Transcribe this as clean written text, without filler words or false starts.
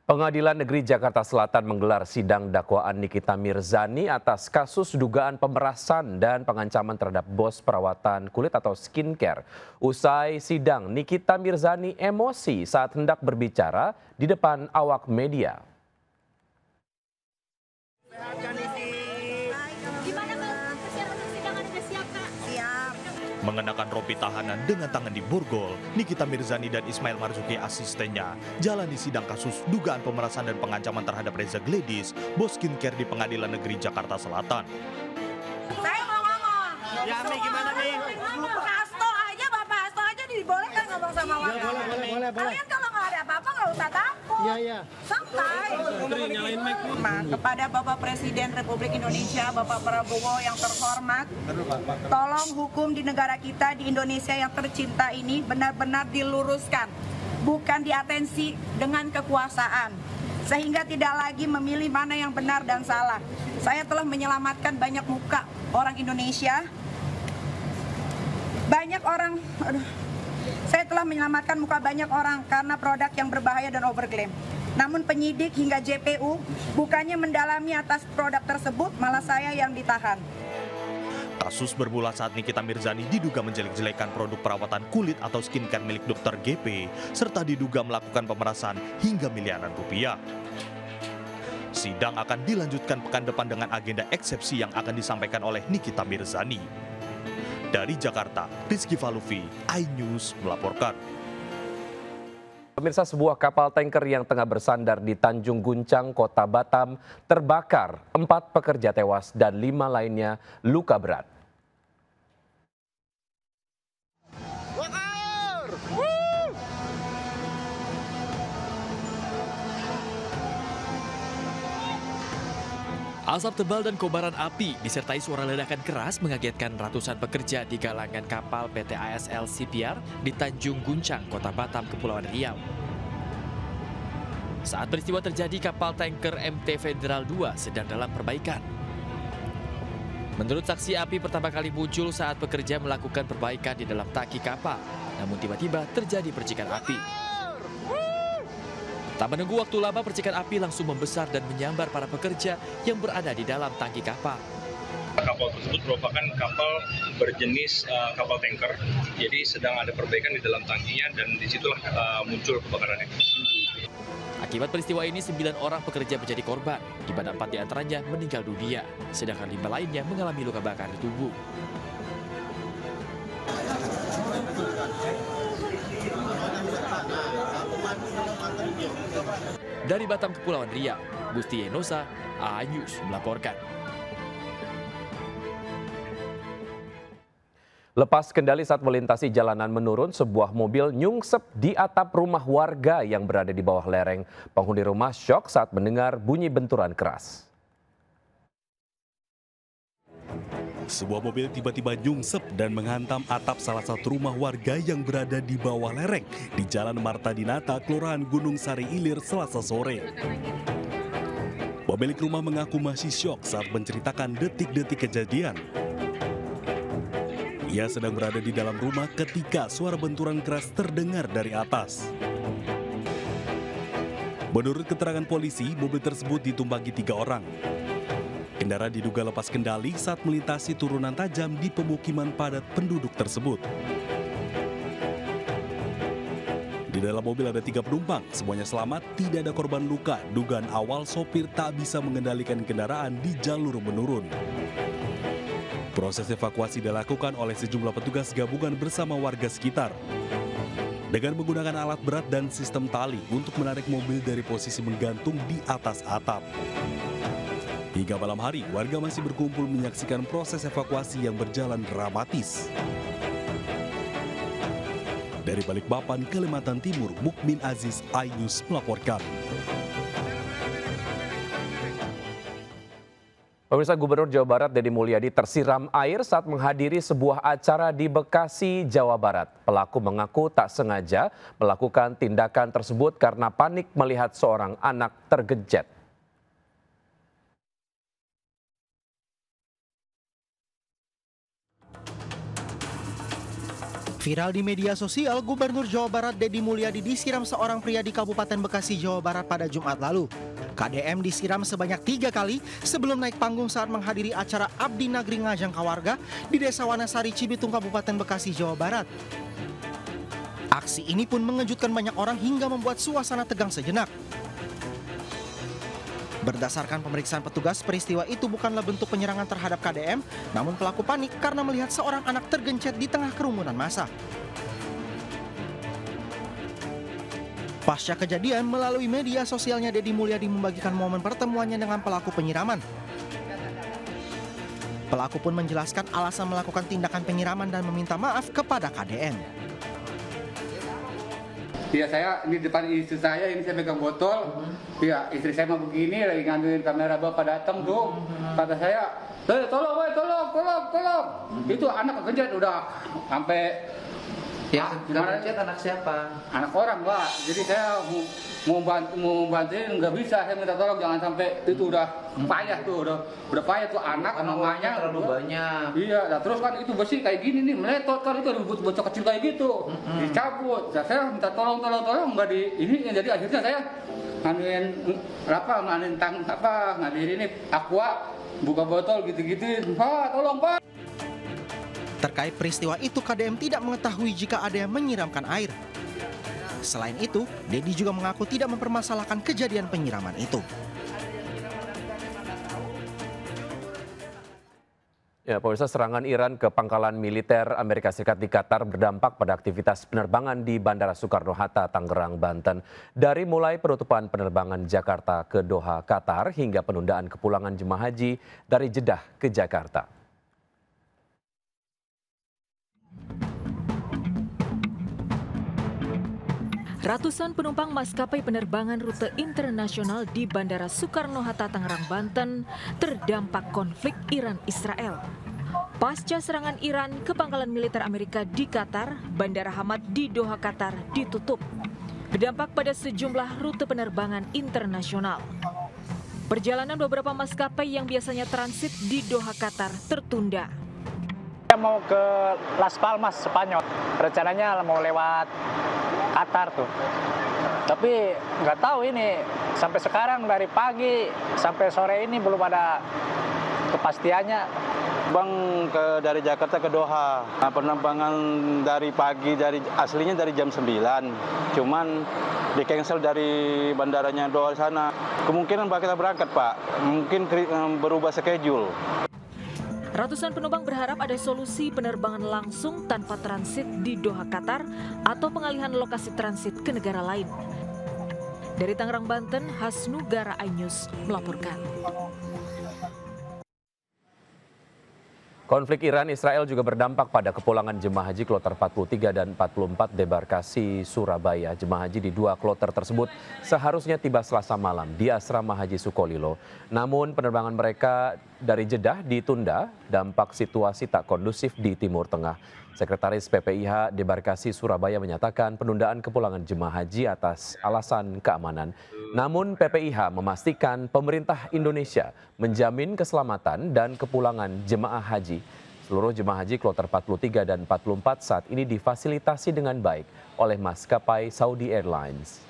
Pengadilan Negeri Jakarta Selatan menggelar sidang dakwaan Nikita Mirzani atas kasus dugaan pemerasan dan pengancaman terhadap bos perawatan kulit atau skincare. Usai sidang, Nikita Mirzani emosi saat hendak berbicara di depan awak media. Mengenakan rompi tahanan dengan tangan di borgol, Nikita Mirzani dan Ismail Marzuki asistennya jalani sidang kasus dugaan pemerasan dan pengancaman terhadap Reza Gledis, bos skincare di Pengadilan Negeri Jakarta Selatan. Saya mau ngomong. Ya, Mi, gimana, Mi? Bapak Hasto aja dibolehkan ngomong sama warga. Boleh. Kalian kalau nggak ada apa-apa nggak usah takut. Iya. Santai. Nyalain mic. Kepada Bapak Presiden Republik Indonesia, Bapak Prabowo yang terhormat, tolong hukum di negara kita, di Indonesia yang tercinta ini benar-benar diluruskan, bukan diatensi dengan kekuasaan, sehingga tidak lagi memilih mana yang benar dan salah. Saya telah menyelamatkan banyak muka orang Indonesia, saya telah menyelamatkan muka banyak orang karena produk yang berbahaya dan overklaim. Namun penyidik hingga JPU bukannya mendalami atas produk tersebut, malah saya yang ditahan. Kasus bermula saat Nikita Mirzani diduga menjelek-jelekan produk perawatan kulit atau skincare milik Dr. GP, serta diduga melakukan pemerasan hingga miliaran rupiah. Sidang akan dilanjutkan pekan depan dengan agenda eksepsi yang akan disampaikan oleh Nikita Mirzani. Dari Jakarta, Rizky Falufi, iNews melaporkan. Pemirsa, sebuah kapal tanker yang tengah bersandar di Tanjung Guncang, Kota Batam terbakar. 4 pekerja tewas dan 5 lainnya luka berat. Asap tebal dan kobaran api disertai suara ledakan keras mengagetkan ratusan pekerja di galangan kapal PT ASL CPR di Tanjung Guncang, Kota Batam, Kepulauan Riau. Saat peristiwa terjadi, kapal tanker MT Federal 2 sedang dalam perbaikan. Menurut saksi, api pertama kali muncul saat pekerja melakukan perbaikan di dalam tangki kapal. Namun tiba-tiba terjadi percikan api. Tak menunggu waktu lama, percikan api langsung membesar dan menyambar para pekerja yang berada di dalam tangki kapal. Kapal tersebut merupakan kapal berjenis kapal tanker, jadi sedang ada perbaikan di dalam tangkinya dan disitulah muncul kebakarannya. Akibat peristiwa ini, 9 orang pekerja menjadi korban, di mana 4 diantaranya meninggal dunia, sedangkan 5 lainnya mengalami luka bakar di tubuh. Dari Batam, Kepulauan Riau, Gusti Yenosa, iNews melaporkan. Lepas kendali saat melintasi jalanan menurun, sebuah mobil nyungsep di atap rumah warga yang berada di bawah lereng. Penghuni rumah syok saat mendengar bunyi benturan keras. Sebuah mobil tiba-tiba nyungsep dan menghantam atap salah satu rumah warga yang berada di bawah lereng di Jalan Marta Dinata, Kelurahan Gunung Sari Ilir, Selasa sore. Pemilik rumah mengaku masih syok saat menceritakan detik-detik kejadian. Ia sedang berada di dalam rumah ketika suara benturan keras terdengar dari atas. Menurut keterangan polisi, mobil tersebut ditumpangi 3 orang. Kendaraan diduga lepas kendali saat melintasi turunan tajam di pemukiman padat penduduk tersebut. Di dalam mobil ada 3 penumpang, semuanya selamat, tidak ada korban luka. Dugaan awal sopir tak bisa mengendalikan kendaraan di jalur menurun. Proses evakuasi dilakukan oleh sejumlah petugas gabungan bersama warga sekitar. Dengan menggunakan alat berat dan sistem tali untuk menarik mobil dari posisi menggantung di atas atap. Hingga malam hari, warga masih berkumpul menyaksikan proses evakuasi yang berjalan dramatis. Dari Balikpapan, Kalimantan Timur, Mukmin Aziz, iNews melaporkan. Pemirsa, Gubernur Jawa Barat Deddy Mulyadi tersiram air saat menghadiri sebuah acara di Bekasi, Jawa Barat. Pelaku mengaku tak sengaja melakukan tindakan tersebut karena panik melihat seorang anak tergejat. Viral di media sosial, Gubernur Jawa Barat Deddy Mulyadi disiram seorang pria di Kabupaten Bekasi, Jawa Barat pada Jumat lalu. KDM disiram sebanyak 3 kali sebelum naik panggung saat menghadiri acara Abdi Nagri Ngajang Kawarga di Desa Wanasari, Cibitung, Kabupaten Bekasi, Jawa Barat. Aksi ini pun mengejutkan banyak orang hingga membuat suasana tegang sejenak. Berdasarkan pemeriksaan petugas, peristiwa itu bukanlah bentuk penyerangan terhadap KDM, namun pelaku panik karena melihat seorang anak tergencet di tengah kerumunan massa. Pasca kejadian, melalui media sosialnya Deddy Mulyadi membagikan momen pertemuannya dengan pelaku penyiraman. Pelaku pun menjelaskan alasan melakukan tindakan penyiraman dan meminta maaf kepada KDM. Iya, saya ini depan istri saya, ini saya pegang botol. Iya, istri saya mau begini, lagi ngandelin kamera, bapak datang tuh. Kata saya, tolong, woy, tolong. Itu anak kegencet udah sampai. Yang kegencet anak siapa? Anak orang, Pak. Jadi saya mau bantuin nggak bisa, saya minta tolong jangan sampai itu udah payah tuh, udah payah tuh anak namanya terlalu banyak. Iya, nah terus kan itu besi kayak gini nih meletot kan, itu ada bocah kecil kayak gitu, dicabut. Nah, saya minta tolong nggak di ini, jadi akhirnya saya ngadirin ini aqua, buka botol gitu-gitu, Pak tolong Pak. Terkait peristiwa itu, KDM tidak mengetahui jika ada yang menyiramkan air. Selain itu, Deddy juga mengaku tidak mempermasalahkan kejadian penyiraman itu. Ya, pemirsa, serangan Iran ke pangkalan militer Amerika Serikat di Qatar berdampak pada aktivitas penerbangan di Bandara Soekarno-Hatta, Tangerang, Banten. Dari mulai penutupan penerbangan Jakarta ke Doha, Qatar, hingga penundaan kepulangan jemaah haji dari Jeddah ke Jakarta. Ratusan penumpang maskapai penerbangan rute internasional di Bandara Soekarno-Hatta, Tangerang, Banten terdampak konflik Iran-Israel. Pasca serangan Iran ke pangkalan militer Amerika di Qatar, Bandara Hamad di Doha, Qatar ditutup. Berdampak pada sejumlah rute penerbangan internasional. Perjalanan beberapa maskapai yang biasanya transit di Doha, Qatar tertunda. Mau ke Las Palmas, Spanyol. Rencananya mau lewat Qatar tuh. Tapi nggak tahu ini sampai sekarang dari pagi sampai sore ini belum ada kepastiannya. Bang dari Jakarta ke Doha. Nah, penerbangan dari pagi aslinya dari jam 9. Cuman di cancel dari bandaranya Doha sana. Kemungkinan bakal kita berangkat, Pak. Mungkin berubah schedule. Ratusan penumpang berharap ada solusi penerbangan langsung tanpa transit di Doha, Qatar atau pengalihan lokasi transit ke negara lain. Dari Tangerang, Banten, Hasnugara iNews melaporkan. Konflik Iran-Israel juga berdampak pada kepulangan jemaah haji kloter 43 dan 44 debarkasi Surabaya. Jemaah haji di 2 kloter tersebut seharusnya tiba Selasa malam di Asrama Haji Sukolilo. Namun penerbangan mereka dari Jeddah ditunda, dampak situasi tak kondusif di Timur Tengah. Sekretaris PPIH Debarkasi Surabaya menyatakan penundaan kepulangan jemaah haji atas alasan keamanan. Namun PPIH memastikan pemerintah Indonesia menjamin keselamatan dan kepulangan jemaah haji. Seluruh jemaah haji kloter 43 dan 44 saat ini difasilitasi dengan baik oleh maskapai Saudi Airlines.